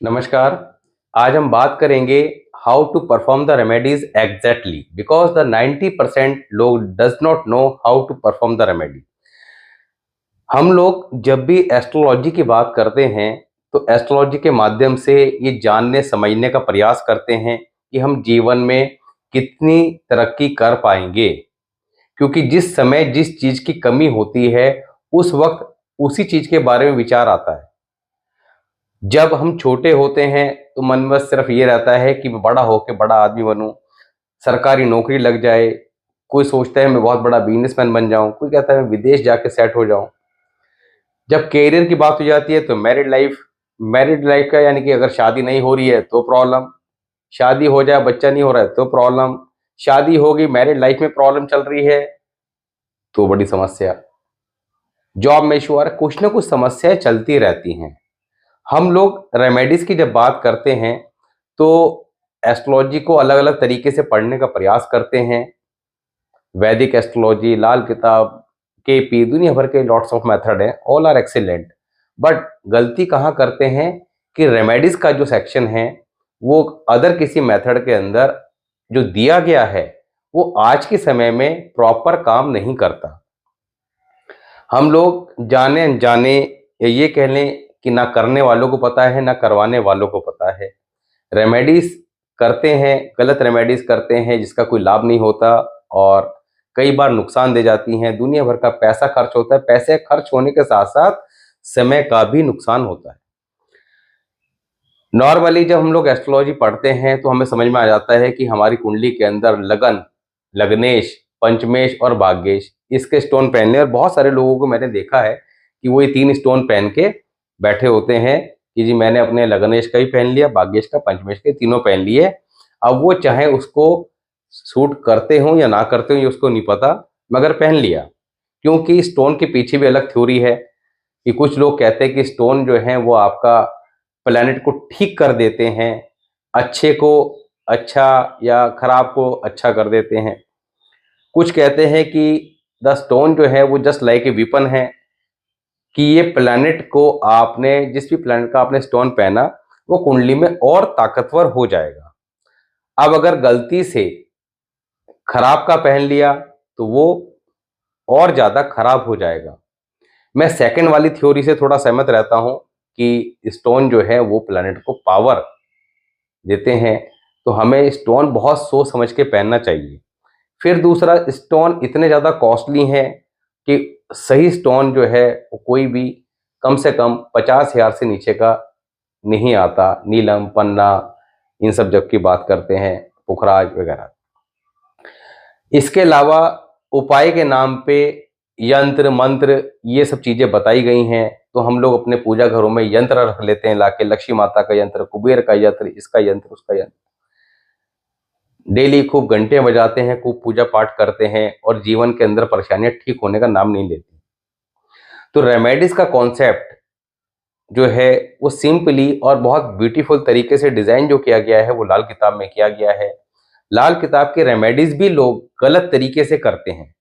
नमस्कार। आज हम बात करेंगे how to perform the remedies exactly because the 90% लोग does not know how to perform the remedy. हम लोग जब भी एस्ट्रोलॉजी की बात करते हैं तो एस्ट्रोलॉजी के माध्यम से ये जानने समझने का प्रयास करते हैं कि हम जीवन में कितनी तरक्की कर पाएंगे, क्योंकि जिस समय जिस चीज़ की कमी होती है उस वक्त उसी चीज़ के बारे में विचार आता है। जब हम छोटे होते हैं तो मन में सिर्फ ये रहता है कि मैं बड़ा होकर बड़ा आदमी बनूं, सरकारी नौकरी लग जाए। कोई सोचता है मैं बहुत बड़ा बिजनेसमैन बन जाऊं, कोई कहता है मैं विदेश जाके सेट हो जाऊं। जब कैरियर की बात हो जाती है तो मैरिड लाइफ का यानी कि अगर शादी नहीं हो रही है तो प्रॉब्लम, शादी हो जाए बच्चा नहीं हो रहा है तो प्रॉब्लम, शादी होगी मैरिड लाइफ में प्रॉब्लम चल रही है तो बड़ी समस्या, जॉब में इशू आ रहा है, कुछ ना कुछ समस्याएं चलती रहती हैं। हम लोग रेमेडीज की जब बात करते हैं तो एस्ट्रोलॉजी को अलग अलग तरीके से पढ़ने का प्रयास करते हैं। वैदिक एस्ट्रोलॉजी, लाल किताब, केपी, दुनिया भर के लॉट्स ऑफ मेथड हैं, ऑल आर एक्सीलेंट। बट गलती कहाँ करते हैं कि रेमेडीज का जो सेक्शन है वो अदर किसी मेथड के अंदर जो दिया गया है वो आज के समय में प्रॉपर काम नहीं करता। हम लोग जाने अनजाने या ये कह लें कि ना करने वालों को पता है ना करवाने वालों को पता है। रेमेडीज करते हैं, गलत रेमेडीज करते हैं जिसका कोई लाभ नहीं होता और कई बार नुकसान दे जाती हैं। दुनिया भर का पैसा खर्च होता है, पैसे खर्च होने के साथ साथ समय का भी नुकसान होता है। नॉर्मली जब हम लोग एस्ट्रोलॉजी पढ़ते हैं तो हमें समझ में आ जाता है कि हमारी कुंडली के अंदर लगन, लग्नेश, पंचमेश और भाग्येश इसके स्टोन पहनने, और बहुत सारे लोगों को मैंने देखा है कि वो ये 3 स्टोन पहन के बैठे होते हैं कि जी मैंने अपने लग्नेश का भी पहन लिया, भाग्येश का, पंचमेश के, तीनों पहन लिए। अब वो चाहे उसको सूट करते हों या ना करते हों ये उसको नहीं पता, मगर पहन लिया। क्योंकि स्टोन के पीछे भी अलग थ्योरी है कि कुछ लोग कहते हैं कि स्टोन जो है वो आपका प्लैनेट को ठीक कर देते हैं, अच्छे को अच्छा या खराब को अच्छा कर देते हैं। कुछ कहते हैं कि द स्टोन जो है वो जस्ट लाइक ए वीपन है, कि ये प्लैनेट को आपने जिस भी प्लैनेट का आपने स्टोन पहना वो कुंडली में और ताकतवर हो जाएगा। अब अगर गलती से खराब का पहन लिया तो वो और ज़्यादा खराब हो जाएगा। मैं सेकंड वाली थ्योरी से थोड़ा सहमत रहता हूँ कि स्टोन जो है वो प्लैनेट को पावर देते हैं, तो हमें स्टोन बहुत सोच समझ के पहनना चाहिए। फिर दूसरा, स्टोन इतने ज़्यादा कॉस्टली हैं कि सही स्टोन जो है वो कोई भी कम से कम 50,000 से नीचे का नहीं आता। नीलम, पन्ना, इन सब जब की बात करते हैं, पुखराज वगैरह। इसके अलावा उपाय के नाम पे यंत्र मंत्र ये सब चीज़ें बताई गई हैं, तो हम लोग अपने पूजा घरों में यंत्र रख लेते हैं लाके, लक्ष्मी माता का यंत्र, कुबेर का यंत्र, इसका यंत्र, उसका यंत्र। डेली खूब घंटे बजाते हैं, खूब पूजा पाठ करते हैं और जीवन के अंदर परेशानियां ठीक होने का नाम नहीं लेती। तो रेमेडीज का कॉन्सेप्ट जो है वो सिंपली और बहुत ब्यूटीफुल तरीके से डिजाइन जो किया गया है वो लाल किताब में किया गया है। लाल किताब के रेमेडीज भी लोग गलत तरीके से करते हैं।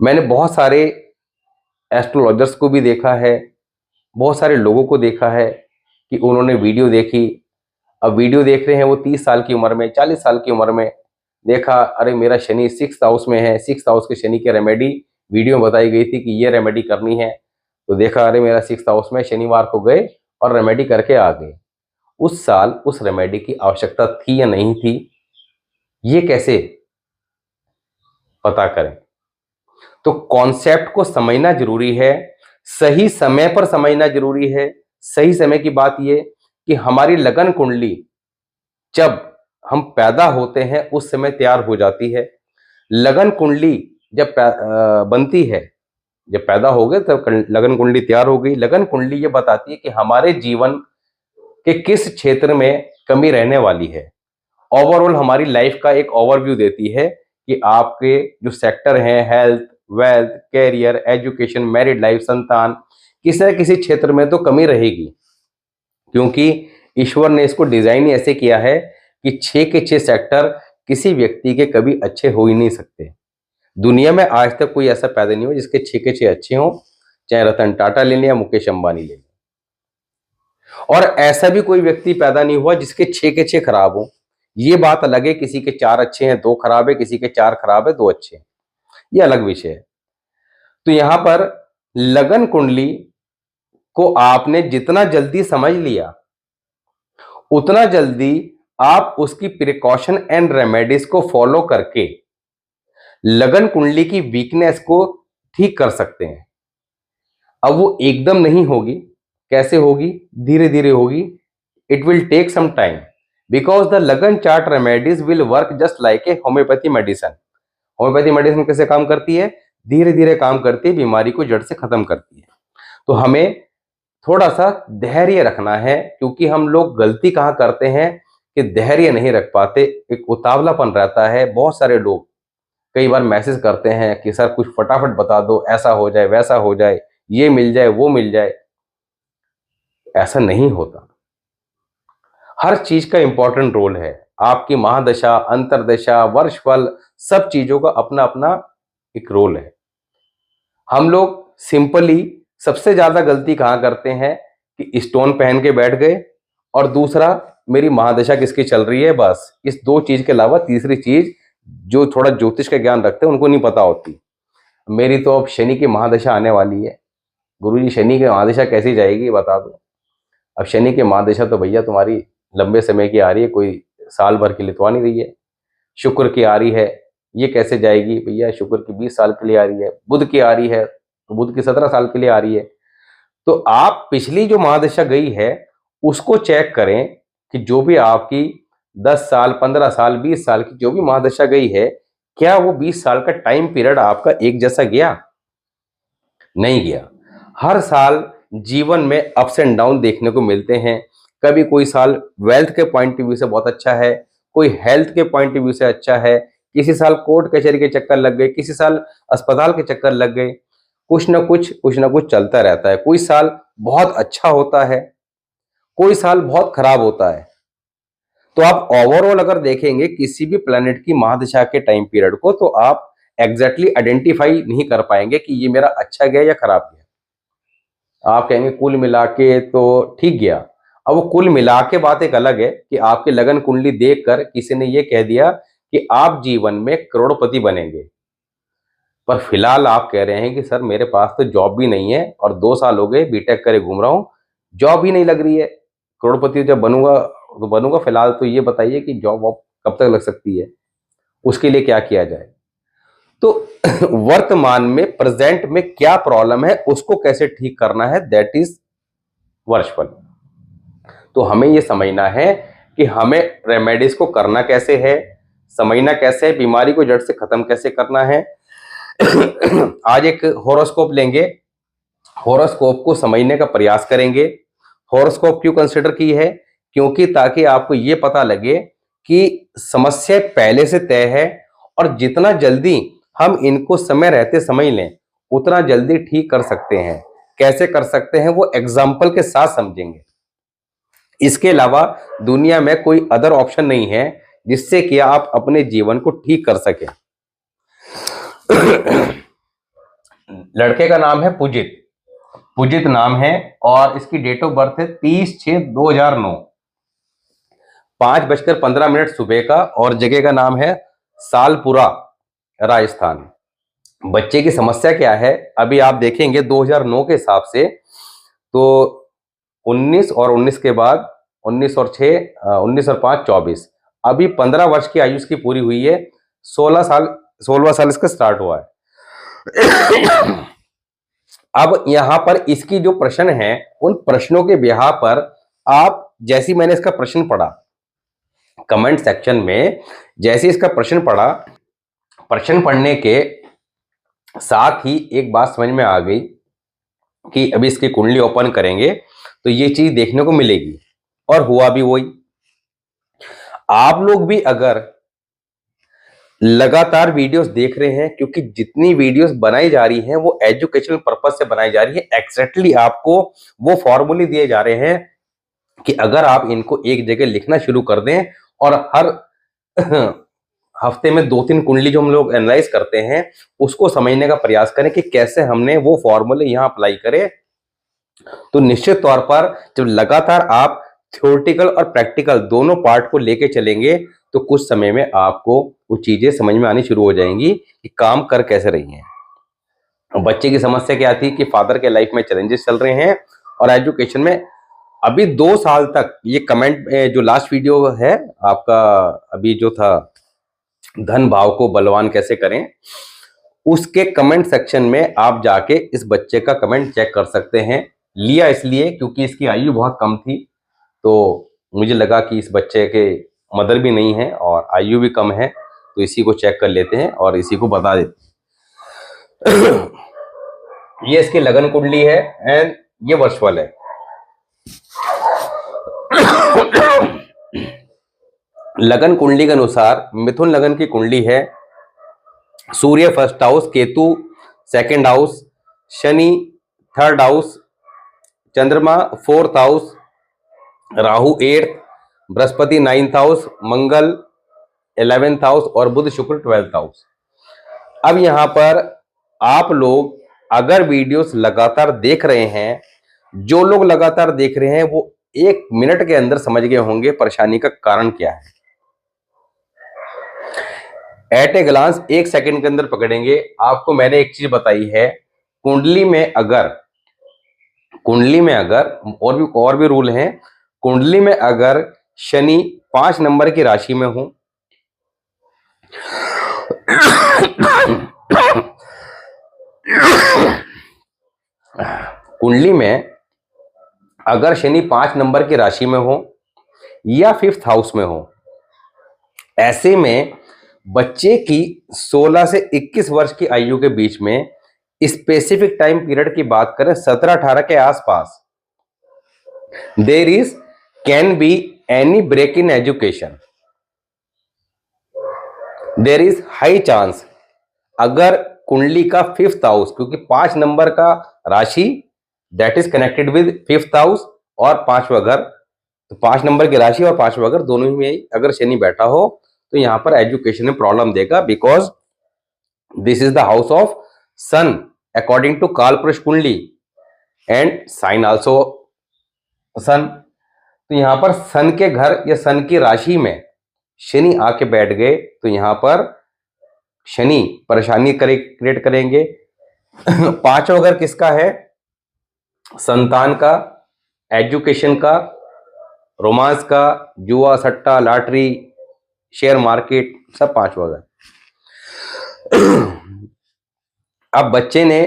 मैंने बहुत सारे एस्ट्रोलॉजर्स को भी देखा है, बहुत सारे लोगों को देखा है कि उन्होंने वीडियो देखी। अब वीडियो देख रहे हैं वो 30 साल की उम्र में, 40 साल की उम्र में, देखा अरे मेरा शनि 6th हाउस में है, 6th हाउस के शनि की रेमेडी वीडियो में बताई गई थी कि ये रेमेडी करनी है। तो देखा अरे मेरा 6th हाउस में, शनिवार को गए और रेमेडी करके आ गए। उस साल उस रेमेडी की आवश्यकता थी या नहीं थी, ये कैसे पता करें? तो कॉन्सेप्ट को समझना जरूरी है, सही समय पर समझना जरूरी है। सही समय की बात ये कि हमारी लगन कुंडली जब हम पैदा होते हैं उस समय तैयार हो जाती है। लगन कुंडली जब बनती है, जब पैदा हो गए तब लगन कुंडली तैयार हो गई। लगन कुंडली ये बताती है कि हमारे जीवन के किस क्षेत्र में कमी रहने वाली है। ओवरऑल हमारी लाइफ का एक ओवरव्यू देती है कि आपके जो सेक्टर हैं, health, wealth, career, education, married life, संतान, किसी न किसी क्षेत्र में तो कमी रहेगी, क्योंकि ईश्वर ने इसको डिजाइन ही ऐसे किया है कि 6 के 6 सेक्टर किसी व्यक्ति के कभी अच्छे हो ही नहीं सकते। दुनिया में आज तक कोई ऐसा पैदा नहीं हुआ जिसके 6 के 6 अच्छे हों, चाहे रतन टाटा ले लें या मुकेश अंबानी ले लें। और ऐसा भी कोई व्यक्ति पैदा नहीं हुआ जिसके 6 के 6 खराब हो। ये बात अलग है, किसी के 4 अच्छे हैं 2 खराब है, किसी के 4 खराब है 2 अच्छे हैं, ये अलग विषय है। तो यहां पर लगन कुंडली को आपने जितना जल्दी समझ लिया उतना जल्दी आप उसकी प्रिकॉशन एंड रेमेडीज को फॉलो करके लगन कुंडली की वीकनेस को ठीक कर सकते हैं। अब वो एकदम नहीं होगी, कैसे होगी? धीरे धीरे होगी। It will take some time because the lagan chart remedies will work just like a homeopathy medicine. Homeopathy medicine कैसे काम करती है? धीरे धीरे काम करती है, बीमारी को जड़ से खत्म करती है। तो हमें थोड़ा सा धैर्य रखना है, क्योंकि हम लोग गलती कहाँ करते हैं कि धैर्य नहीं रख पाते, एक उतावलापन रहता है। बहुत सारे लोग कई बार मैसेज करते हैं कि सर कुछ फटाफट बता दो, ऐसा हो जाए वैसा हो जाए, ये मिल जाए वो मिल जाए। ऐसा नहीं होता। हर चीज का इंपॉर्टेंट रोल है। आपकी महादशा, अंतरदशा, वर्षफल, सब चीजों का अपना अपना एक रोल है। हम लोग सिंपली सबसे ज्यादा गलती कहाँ करते हैं कि स्टोन पहन के बैठ गए, और दूसरा मेरी महादशा किसकी चल रही है, बस इस 2 चीज के अलावा तीसरी चीज जो थोड़ा ज्योतिष का ज्ञान रखते हैं उनको नहीं पता होती। मेरी तो अब शनि की महादशा आने वाली है, गुरुजी शनि की महादशा कैसी जाएगी बता दो। अब शनि की महादशा तो भैया तुम्हारी लंबे समय की आ रही है, कोई साल भर की लिखवा नहीं रही है। शुक्र की आ रही है, ये कैसे जाएगी भैया? शुक्र की 20 साल के लिए आ रही है। बुध की आ रही है तो बुध की 17 साल के लिए आ रही है। तो आप पिछली जो महादशा गई है उसको चेक करें कि जो भी आपकी 10 साल, 15 साल, 20 साल की जो भी महादशा गई है, क्या वो 20 साल का टाइम पीरियड आपका एक जैसा गया? नहीं गया। हर साल जीवन में अप्स एंड डाउन देखने को मिलते हैं। कभी कोई साल वेल्थ के पॉइंट ऑफ व्यू से बहुत अच्छा है, कोई हेल्थ के पॉइंट ऑफ व्यू से अच्छा है, किसी साल कोर्ट कचहरी के चक्कर लग गए, किसी साल अस्पताल के चक्कर लग गए। कुछ ना कुछ चलता रहता है। कोई साल बहुत अच्छा होता है, कोई साल बहुत खराब होता है। तो आप ओवरऑल अगर देखेंगे किसी भी प्लेनेट की महादशा के टाइम पीरियड को, तो आप एग्जैक्टली आइडेंटिफाई नहीं कर पाएंगे कि ये मेरा अच्छा गया या खराब गया। आप कहेंगे कुल मिला के तो ठीक गया। अब वो कुल मिला के बात एक अलग है कि आपकी लगन कुंडली देखकर किसी ने ये कह दिया कि आप जीवन में करोड़पति बनेंगे, पर फिलहाल आप कह रहे हैं कि सर मेरे पास तो जॉब भी नहीं है और 2 साल हो गए बीटेक करे घूम रहा हूँ, जॉब ही नहीं लग रही है। करोड़पति जब बनूंगा तो बनूंगा, फिलहाल तो ये बताइए कि जॉब वॉब कब तक लग सकती है, उसके लिए क्या किया जाए। तो वर्तमान में प्रेजेंट में क्या प्रॉब्लम है उसको कैसे ठीक करना है, दैट इज वर्षफल। तो हमें ये समझना है कि हमें रेमेडीज को करना कैसे है, समझना कैसे है, बीमारी को जड़ से खत्म कैसे करना है। आज एक होरोस्कोप लेंगे, होरोस्कोप को समझने का प्रयास करेंगे। होरोस्कोप क्यों कंसिडर की है? क्योंकि ताकि आपको ये पता लगे कि समस्या पहले से तय है, और जितना जल्दी हम इनको समय रहते समझ लें उतना जल्दी ठीक कर सकते हैं। कैसे कर सकते हैं वो एग्जाम्पल के साथ समझेंगे। इसके अलावा दुनिया में कोई अदर ऑप्शन नहीं है जिससे कि आप अपने जीवन को ठीक कर सकें। लड़के का नाम है पुजित, पुजित नाम है, और इसकी डेट ऑफ बर्थ है 30/6/2009, 5:15 सुबह का, और जगह का नाम है सालपुरा, राजस्थान। बच्चे की समस्या क्या है अभी आप देखेंगे 2009 के हिसाब से, तो 19 और 19 के बाद 19 और 5 24, अभी 15 वर्ष की आयु की पूरी हुई है। 16वां साल इसका स्टार्ट हुआ है। अब यहां पर इसकी जो प्रश्न है उन प्रश्नों के बिहार पर आप, जैसी मैंने इसका प्रश्न पढ़ा कमेंट सेक्शन में, जैसे इसका प्रश्न पढ़ा, प्रश्न पढ़ने के साथ ही एक बात समझ में आ गई कि अभी इसकी कुंडली ओपन करेंगे तो ये चीज देखने को मिलेगी, और हुआ भी वही। आप लोग भी अगर लगातार वीडियोस देख रहे हैं, क्योंकि जितनी वीडियोस बनाई जा रही हैं वो एजुकेशनल पर्पस से बनाई जा रही है, एक्जैक्टली आपको वो फॉर्मूले दिए जा रहे हैं कि अगर आप इनको एक जगह लिखना शुरू कर दें और हर हफ्ते में 2-3 कुंडली जो हम लोग एनालाइज करते हैं उसको समझने का प्रयास करें कि कैसे हमने वो फॉर्मूले यहाँ अप्लाई करें तो निश्चित तौर पर जब लगातार आप थ्योरेटिकल और प्रैक्टिकल दोनों पार्ट को लेके चलेंगे तो कुछ समय में आपको वो चीजें समझ में आनी शुरू हो जाएंगी कि काम कर कैसे रही हैं। बच्चे की समस्या क्या थी कि फादर के लाइफ में चैलेंजेस चल रहे हैं और एजुकेशन में अभी 2 साल तक ये कमेंट जो लास्ट वीडियो है आपका अभी जो था धन भाव को बलवान कैसे करें, उसके कमेंट सेक्शन में आप जाके इस बच्चे का कमेंट चेक कर सकते हैं। लिया इसलिए क्योंकि इसकी आयु बहुत कम थी, तो मुझे लगा कि इस बच्चे के मदर भी नहीं है और आयु भी कम है, तो इसी को चेक कर लेते हैं और इसी को बता देते हैं। ये इसकी लगन कुंडली है एंड ये वर्चुअल है। लगन कुंडली के अनुसार मिथुन लगन की कुंडली है। सूर्य first house, Ketu second house, Shani third house, चंद्रमा fourth house, Rahu eighth, Brihaspati ninth house, Mangal 11th house और बुध शुक्र 12th हाउस। अब यहां पर आप लोग अगर वीडियोस लगातार देख रहे हैं, जो लोग लगातार देख रहे हैं वो 1 मिनट के अंदर समझ गए होंगे परेशानी का कारण क्या है। एट ए ग्लांस 1 सेकंड के अंदर पकड़ेंगे। आपको मैंने एक चीज बताई है, कुंडली में अगर और भी रूल हैं। कुंडली में अगर शनि 5 नंबर की राशि में हो, कुंडली में अगर शनि 5 नंबर की राशि में हो या 5th हाउस में हो, ऐसे में बच्चे की 16 से 21 वर्ष की आयु के बीच में स्पेसिफिक टाइम पीरियड की बात करें 17-18 के आसपास, there is can be any break in education. There is high chance, अगर कुंडली का 5th हाउस, क्योंकि 5 नंबर का राशि that is connected with 5th house और 5वां घर, तो 5 नंबर की राशि और 5वां घर दोनों ही में अगर शनि बैठा हो तो यहां पर एजुकेशन में प्रॉब्लम देगा, because this is the house of sun according to Kalpurush kundli and sign also सन। तो यहां पर सन के घर या सन की राशि में शनि आके बैठ गए तो यहां पर शनि परेशानी क्रिएट करेंगे। 5वां घर किसका है? संतान का, एजुकेशन का, रोमांस का, जुआ सट्टा लॉटरी शेयर मार्केट, सब 5वां घर। अब बच्चे ने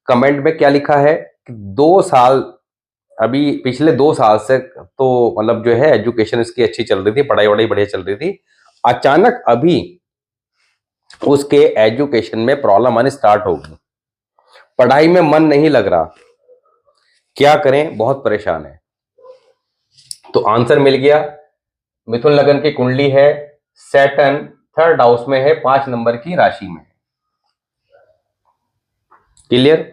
कमेंट में क्या लिखा है कि 2 साल, अभी पिछले 2 साल से तो मतलब जो है एजुकेशन इसकी अच्छी चल रही थी, पढ़ाई वढ़ाई बढ़िया चल रही थी, अचानक अभी उसके एजुकेशन में प्रॉब्लम आनी स्टार्ट होगी, पढ़ाई में मन नहीं लग रहा, क्या करें, बहुत परेशान है। तो आंसर मिल गया। मिथुन लगन की कुंडली है, सैटर्न 3rd हाउस में है, 5 नंबर की राशि में। क्लियर?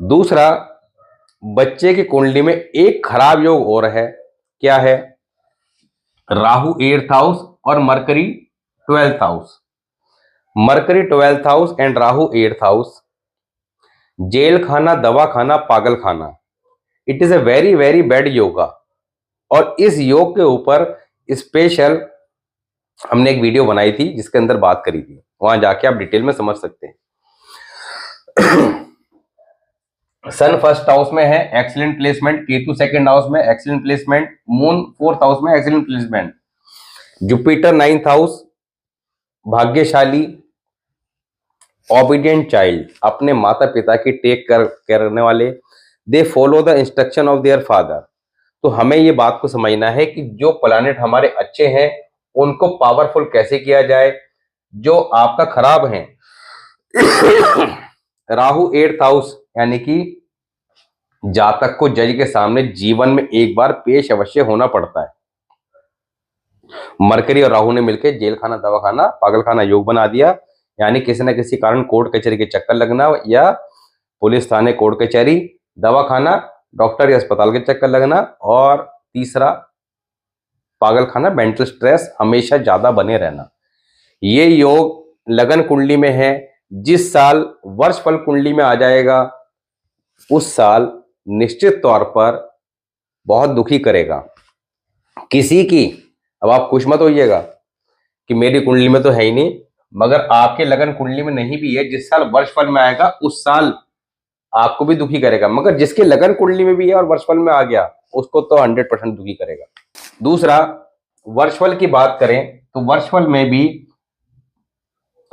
दूसरा, बच्चे की कुंडली में एक खराब योग और है, क्या है? राहु 8th हाउस और Mercury 12th house. Mercury 12th house and Rahu 8th house, jail खाना, दवा खाना, पागल खाना। It is a very very bad yoga. और इस योग के ऊपर स्पेशल हमने एक वीडियो बनाई थी जिसके अंदर बात करी थी, वहां जाके आप डिटेल में समझ सकते हैं। सन 1st हाउस में है, excellent placement. Ketu 2nd house में, excellent placement. Moon 4th house में, excellent placement. Jupiter 9th house, भाग्यशाली, ओबीडियंट चाइल्ड, अपने माता पिता की टेक करने वाले, they follow the instruction of their father. तो हमें ये बात को समझना है कि जो प्लैनेट हमारे अच्छे हैं उनको पावरफुल कैसे किया जाए, जो आपका खराब है राहु 8th हाउस यानी कि जातक को जज के सामने जीवन में एक बार पेश अवश्य होना पड़ता है। मरकरी और राहु ने मिलकर जेल खाना, दवा खाना, पागल खाना योग बना दिया, यानी किसी न किसी कारण कोर्ट कचहरी के चक्कर लगना या पुलिस थाने कोर्ट कचहरी, दवा खाना, डॉक्टर या अस्पताल के चक्कर लगना, और तीसरा पागल खाना, मेंटल स्ट्रेस हमेशा ज्यादा बने रहना। ये योग लगन कुंडली में है। जिस साल वर्ष फल कुंडली में आ जाएगा उस साल निश्चित तौर पर बहुत दुखी करेगा। किसी की, अब आप खुश मत होइएगा कि मेरी कुंडली में तो है ही नहीं, मगर आपके लगन कुंडली में नहीं भी है, जिस साल वर्षफल में आएगा उस साल आपको भी दुखी करेगा। मगर जिसके लगन कुंडली में भी है और वर्षफल में आ गया, उसको तो 100% दुखी करेगा। दूसरा, वर्षफल की बात करें तो वर्षफल में भी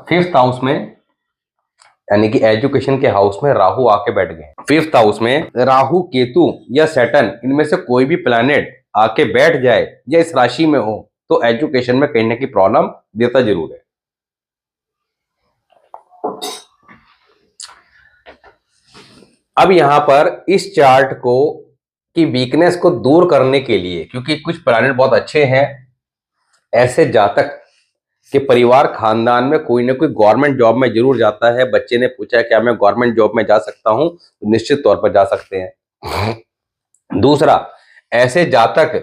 5th हाउस में, यानी कि एजुकेशन के हाउस में राहु आके बैठ गए। 5th हाउस में राहु, केतु या सैटर्न, इनमें से कोई भी प्लैनेट आके बैठ जाए या इस राशि में हो तो एजुकेशन में कहीं ना कहीं प्रॉब्लम देता जरूर है। अब यहां पर इस चार्ट को की वीकनेस को दूर करने के लिए, क्योंकि कुछ प्लैनेट बहुत अच्छे हैं, ऐसे जातक के परिवार खानदान में कोई ना कोई गवर्नमेंट जॉब में जरूर जाता है। बच्चे ने पूछा क्या मैं गवर्नमेंट जॉब में जा सकता हूं, तो निश्चित तौर पर जा सकते हैं। दूसरा, ऐसे जातक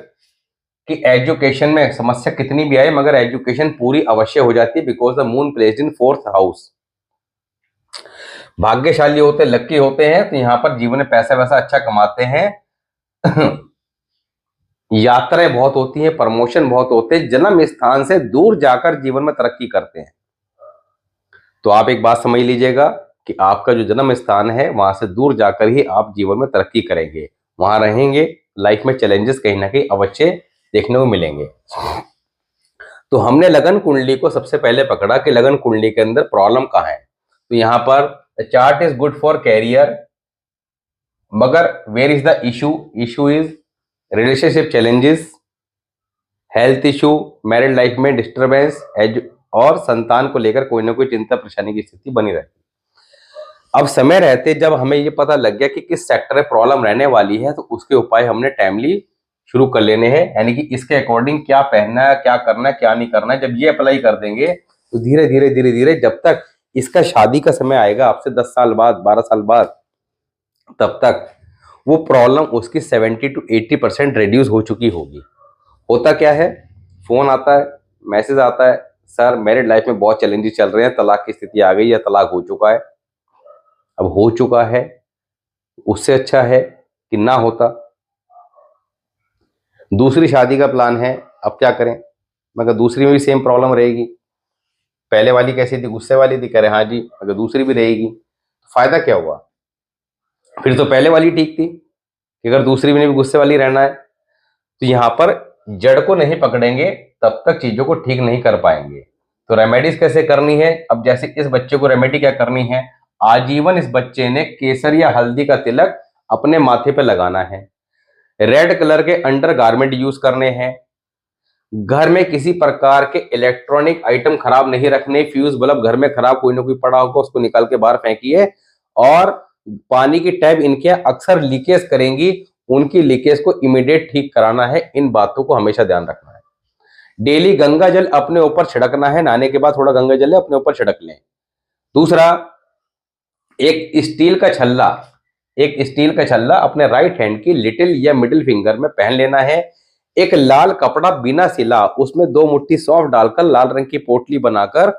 कि एजुकेशन में समस्या कितनी भी आए मगर एजुकेशन पूरी अवश्य हो जाती है, because the moon placed in 4th house. भाग्यशाली होते, लक्की होते हैं, तो यहाँ पर जीवन में पैसा वैसा अच्छा कमाते हैं। यात्राएं बहुत होती हैं, प्रमोशन बहुत होते हैं, जन्म स्थान से दूर जाकर जीवन में तरक्की करते हैं। तो आप एक बात समझ लीजिएगा कि आपका जो जन्म स्थान है वहां से दूर जाकर ही आप जीवन में तरक्की करेंगे। वहां रहेंगे, लाइफ में चैलेंजेस कहीं ना कहीं अवश्य देखने को मिलेंगे। तो हमने लगन कुंडली को सबसे पहले पकड़ा कि लगन कुंडली के अंदर प्रॉब्लम कहाँ है। तो यहाँ पर chart is good for career, मगर where is the issue? Issue is relationship challenges, health issue, married life में डिस्टर्बेंस, और संतान को लेकर कोई ना कोई चिंता परेशानी की स्थिति बनी रहती। अब समय रहते जब हमें ये पता लग गया कि किस सेक्टर में प्रॉब्लम रहने वाली है, तो उसके उपाय हमने टाइमली शुरू कर लेने हैं, यानी कि इसके अकॉर्डिंग क्या पहनना है, क्या करना है, क्या नहीं करना है। जब ये अप्लाई कर देंगे तो धीरे धीरे धीरे धीरे जब तक इसका शादी का समय आएगा आपसे 10 साल बाद, 12 साल बाद, तब तक वो प्रॉब्लम उसकी 70 to 80% रिड्यूस हो चुकी होगी। होता क्या है, फोन आता है, मैसेज आता है, सर मैरिड लाइफ में बहुत चैलेंजेस चल रहे हैं, तलाक की स्थिति आ गई या तलाक हो चुका है। अब हो चुका है, उससे अच्छा है कि ना होता। दूसरी शादी का प्लान है, अब क्या करें, मगर दूसरी में भी सेम प्रॉब्लम रहेगी। पहले वाली कैसी थी, गुस्से वाली थी, कह रहे हाँ जी, अगर दूसरी भी रहेगी तो फायदा क्या हुआ? फिर तो पहले वाली ठीक थी कि अगर दूसरी में भी गुस्से वाली रहना है। तो यहाँ पर जड़ को नहीं पकड़ेंगे तब तक चीजों को ठीक नहीं कर पाएंगे। तो रेमेडीज कैसे करनी है? अब जैसे इस बच्चे को रेमेडी क्या करनी है, आजीवन इस बच्चे ने केसर या हल्दी का तिलक अपने माथे पे लगाना है, रेड कलर के अंडर गारमेंट यूज करने हैं, घर में किसी प्रकार के इलेक्ट्रॉनिक आइटम खराब नहीं रखने। फ्यूज बल्ब घर में खराब कोई ना कोई पड़ा होगा उसको निकाल के बाहर फेंकिए, और पानी की टैप इनके अक्सर लीकेज करेंगी, उनकी लीकेज को इमीडिएट ठीक कराना है। इन बातों को हमेशा ध्यान रखना है। डेली गंगा जल अपने ऊपर छिड़कना है, नहाने के बाद थोड़ा गंगा जल अपने ऊपर छिड़क लें। दूसरा, एक स्टील का छल्ला अपने राइट हैंड की लिटिल या मिडिल फिंगर में पहन लेना है। एक लाल कपड़ा बिना सिला, उसमें 2 मुट्ठी सौंफ डालकर लाल रंग की पोटली बनाकर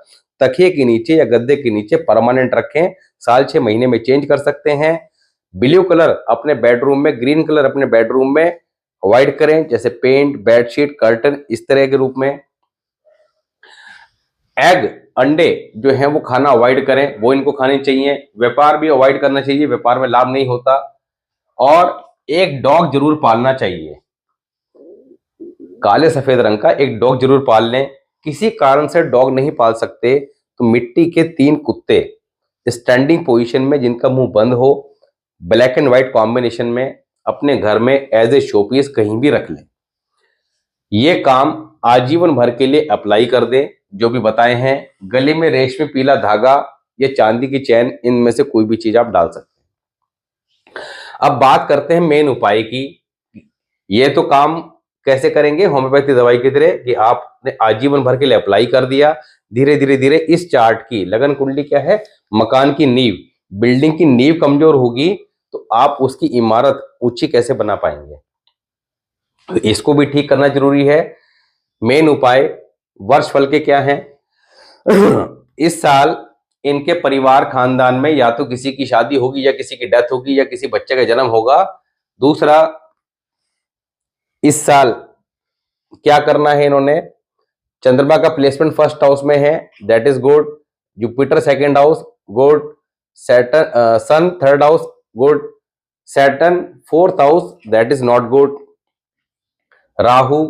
तकिए के नीचे या गद्दे के नीचे परमानेंट रखें। साल 6 महीने में चेंज कर सकते हैं। ब्लू कलर अपने बेडरूम में, ग्रीन कलर अपने बेडरूम में अवॉइड करें, जैसे पेंट, बेडशीट, कर्टन, इस तरह के रूप में। एग, अंडे जो हैं वो खाना अवॉइड करें, वो इनको खाने चाहिए। व्यापार भी अवॉइड करना चाहिए, व्यापार में लाभ नहीं होता। और एक डॉग जरूर पालना चाहिए, काले सफेद रंग का एक डॉग जरूर पाल लें। किसी कारण से डॉग नहीं पाल सकते तो मिट्टी के 3 कुत्ते स्टैंडिंग पोजीशन में, जिनका मुंह बंद हो, ब्लैक एंड व्हाइट कॉम्बिनेशन में, अपने घर में एज ए शोपीस कहीं भी रख लें। ये काम आजीवन भर के लिए अप्लाई कर दें जो भी बताए हैं। गले में रेशमी पीला धागा या चांदी की चैन, इनमें से कोई भी चीज आप डाल सकते हैं। अब बात करते हैं मेन उपाय की। ये तो काम कैसे करेंगे, होम्योपैथी दवाई की तरह कि आपने आजीवन भर के लिए अप्लाई कर दिया। धीरे धीरे धीरे इस चार्ट की लगन कुंडली क्या है, मकान की नींव, बिल्डिंग की नींव कमजोर होगी तो आप उसकी इमारत ऊंची कैसे बना पाएंगे, तो इसको भी ठीक करना जरूरी है। मेन उपाय वर्ष फल के क्या है? इस साल इनके परिवार खानदान में या तो किसी की शादी होगी या किसी की डेथ होगी या किसी बच्चे का जन्म होगा, दूसरा, इस साल क्या करना है इन्होंने, चंद्रमा का प्लेसमेंट फर्स्ट हाउस में है, that is good. Jupiter second house, good. Saturn, sun third house, good. Saturn fourth house, that is not good. Rahu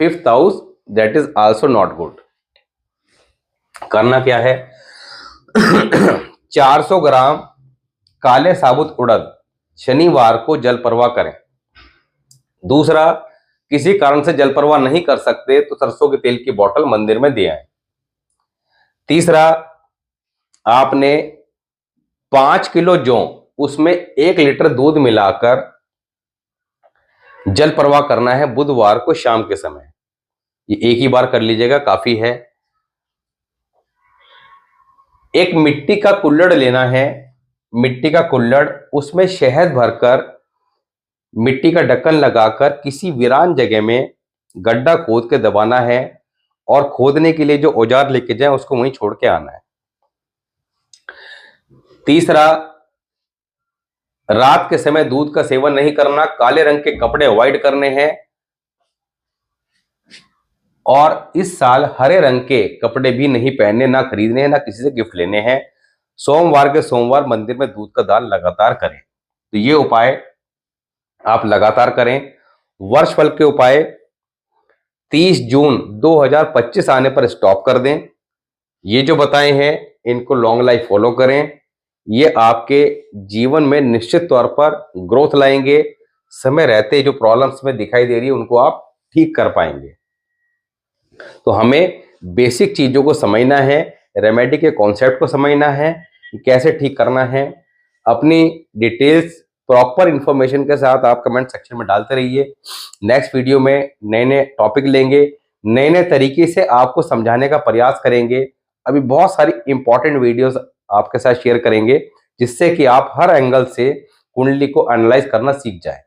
fifth house, that is also not good. करना क्या है 400 ग्राम काले साबुत उड़द शनिवार को जल प्रवाह करें। दूसरा, किसी कारण से जल प्रवाह नहीं कर सकते तो सरसों के तेल की बोतल मंदिर में दे आए। तीसरा, आपने 5 किलो जौ उसमें 1 लीटर दूध मिलाकर जल प्रवाह करना है बुधवार को शाम के समय। ये एक ही बार कर लीजिएगा, काफी है। एक मिट्टी का कुल्हड़ लेना है, मिट्टी का कुल्हड़, उसमें शहद भरकर मिट्टी का ढक्कन लगाकर किसी वीरान जगह में गड्ढा खोद के दबाना है और खोदने के लिए जो औजार लेके जाए उसको वहीं छोड़ के आना है। तीसरा, रात के समय दूध का सेवन नहीं करना, काले रंग के कपड़े अवॉइड करने हैं और इस साल हरे रंग के कपड़े भी नहीं पहनने, ना खरीदने हैं, ना किसी से गिफ्ट लेने हैं। सोमवार के सोमवार मंदिर में दूध का दान लगातार करें। तो ये उपाय आप लगातार करें। वर्ष फल के उपाय 30 जून 2025 आने पर स्टॉप कर दें। ये जो बताए हैं इनको लॉन्ग लाइफ फॉलो करें। ये आपके जीवन में निश्चित तौर पर ग्रोथ लाएंगे। समय रहते जो प्रॉब्लम्स में दिखाई दे रही है उनको आप ठीक कर पाएंगे। तो हमें बेसिक चीजों को समझना है, रेमेडी के कॉन्सेप्ट को समझना है, कैसे ठीक करना है। अपनी डिटेल्स प्रॉपर इंफॉर्मेशन के साथ आप कमेंट सेक्शन में डालते रहिए। नेक्स्ट वीडियो में नए नए टॉपिक लेंगे, नए नए तरीके से आपको समझाने का प्रयास करेंगे। अभी बहुत सारी इंपॉर्टेंट वीडियोस आपके साथ शेयर करेंगे जिससे कि आप हर एंगल से कुंडली को एनालाइज करना सीख जाएं।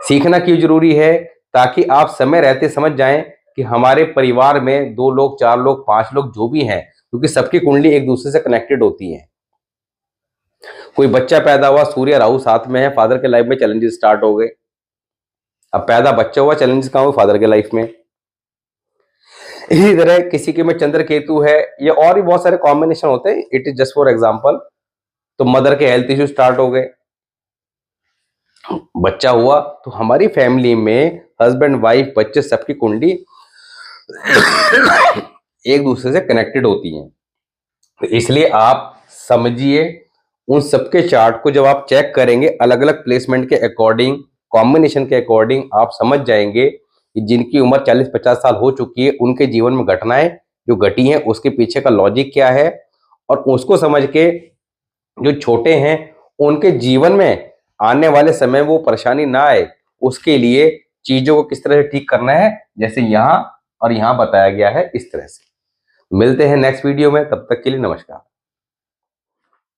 सीखना क्यों जरूरी है, ताकि आप समय रहते समझ जाएं कि हमारे परिवार में 2 लोग, 4 लोग, 5 लोग जो भी हैं, क्योंकि सबकी कुंडली एक दूसरे से कनेक्टेड होती है। कोई बच्चा पैदा हुआ, सूर्य राहु साथ में है, फादर के लाइफ में चैलेंजेस स्टार्ट हो गए। अब पैदा बच्चा हुआ, चैलेंजेस कहां हुए, फादर के लाइफ में। इसी तरह किसी के में चंद्र केतु है, ये और भी बहुत सारे कॉम्बिनेशन होते हैं, it is just for example. तो मदर के हेल्थ इश्यू स्टार्ट हो गए। बच्चा हुआ तो हमारी फैमिली में हस्बैंड, वाइफ, बच्चे सबकी कुंडली एक दूसरे से कनेक्टेड होती हैं। तो इसलिए आप समझिए, उन सबके चार्ट को जब आप चेक करेंगे अलग अलग प्लेसमेंट के अकॉर्डिंग, कॉम्बिनेशन के अकॉर्डिंग, आप समझ जाएंगे कि जिनकी उम्र 40-50 साल हो चुकी है उनके जीवन में घटनाएं जो घटी हैं उसके पीछे का लॉजिक क्या है, और उसको समझ के जो छोटे हैं उनके जीवन में आने वाले समय वो परेशानी ना आए उसके लिए चीजों को किस तरह से ठीक करना है, जैसे यहाँ और यहाँ बताया गया है इस तरह से। मिलते हैं नेक्स्ट वीडियो में, तब तक के लिए नमस्कार।